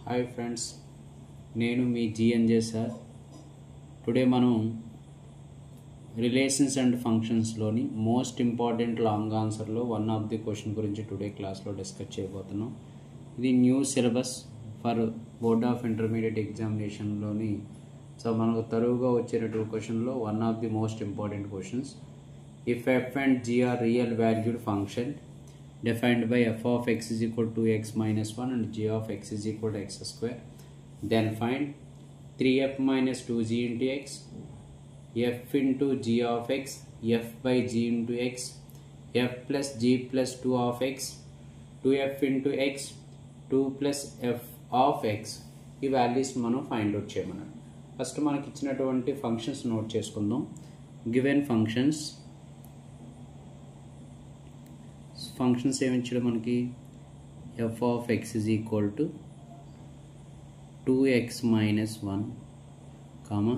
Hi friends, నేను మీ GNJ sir. Today మనం రిలేషన్స్ అండ్ ఫంక్షన్స్లోని మోస్ట్ ఇంపార్టెంట్ లాంగ్ ఆన్సర్లో వన్ ఆఫ్ ది క్వశ్చన్ గురించి టుడే క్లాస్లో డిస్కస్ చేయబోతున్నాం. ఇది new syllabus for board of intermediate ఎగ్జామినేషన్లోని సో మనకు తరువుగా వచ్చేటటువంటి క్వశ్చన్లో one of the most important questions. If f and g are real valued function defined by f of x is equal to x minus 1 and g of x is equal to x square, then find 3f minus 2g into x, f into g of x, f by g into x, f plus g plus 2 of x, 2f into x, 2 plus f of x. ఈ values మనం find out చేయమన్నాడు. First మనకి ఇచ్చినటువంటి functions note చేసుకుందాం. Given functions ఏమి ఇచ్చాడు మనకి? f of x is equal to 2x minus 1 comma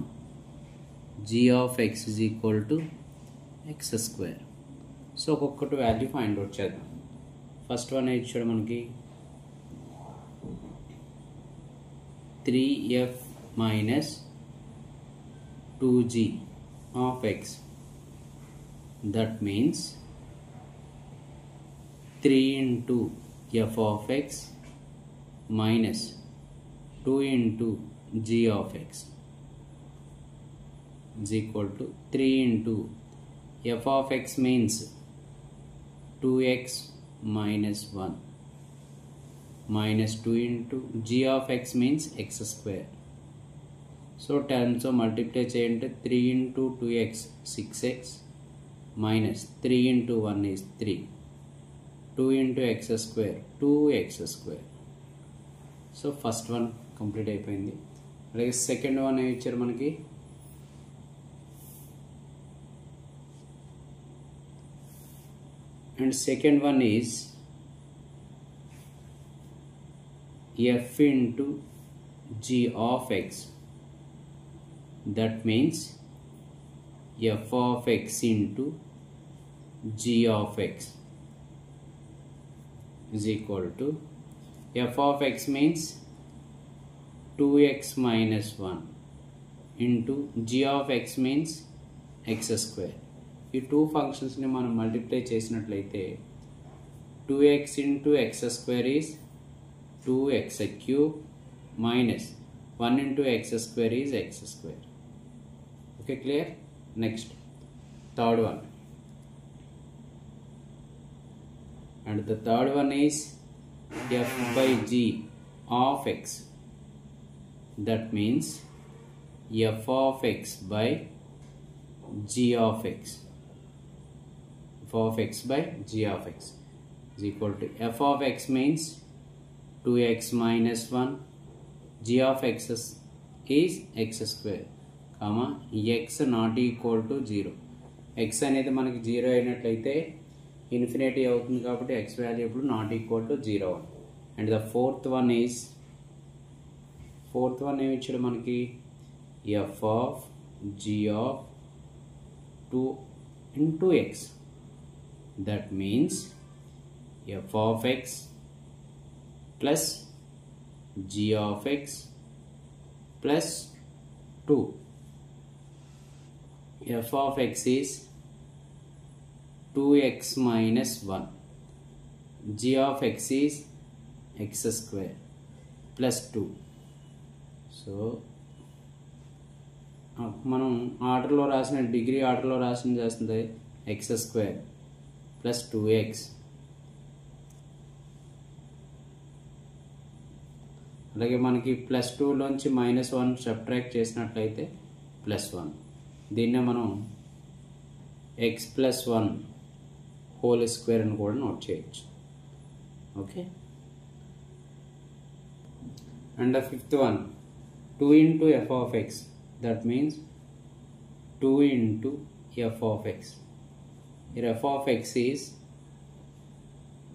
g of x is equal to x square. So ఒక్కొక్కటి వాల్యూ ఫైండ్ అవుట్ చేద్దాం. ఫస్ట్ వన్ ఇచ్చాడు మనకి 3f minus 2g of x. That means 3 into f of x minus 2 into g of x is equal to 3 into f of x means 2x minus 1 minus 2 into g of x means x square. So terms of multiply cheyante 3 into 2x 6x minus 3 into 1 is 3. 2 into x square 2x square. So first one complete అయిపోయింది. అలాగే second one ఏమి ఇచ్చారు మనకి? And second one is f into g of x. That means f of x into g of x is equal to f of x means 2x minus 1 into g of x means x square. ఈ two ఫంక్షన్స్ని మనం multiply చేసినట్లయితే 2x into x square is 2x cube minus 1 into x square is x square. Okay, clear? Next, third one. And the third one is f by g of x. That means f of x by g of x. f of x by g of x is equal to f of x means 2x minus 1, g of x is x square, comma x not equal to 0. x అనేది మనకి 0 అయినట్లయితే infinity అవుతుంది కాబట్టి x value ఇప్పుడు not equal to 0. And the fourth one ఏమి ఇచ్చాడు మనకి? f of g of 2 into x. That means f of x plus g of x plus 2. f of x is 2x minus 1. g of x is x square plus 2. So మనం ఆర్డర్లో రాసిన degree ఆర్డర్లో రాసిన చేస్తుంది x square plus 2x అలాగే మనకి plus 2లోంచి minus 1 subtract చేసినట్లయితే plus 1. దీన్నే మనం x plus 1 whole square అని కూడా నోట్ చేయొచ్చు. Okay. And the fifth one 2 into f of x. That means 2 into f of x. Here f of x is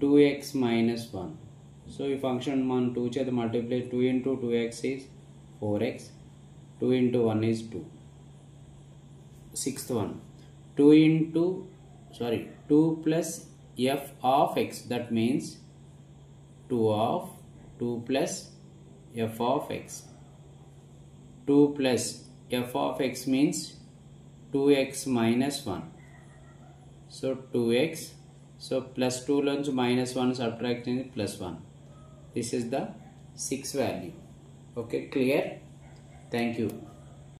2x minus 1. So ఈ function మనం 2 చేత multiply 2 into 2x is 4x. 2 into 1 is 2. Sixth one 2 plus f of x. That means 2 of 2 plus f of x. 2 plus f of x means 2x minus 1. So 2x. So plus 2 lunch minus 1 subtracting plus 1. This is the 6 value. Okay, clear? Thank you.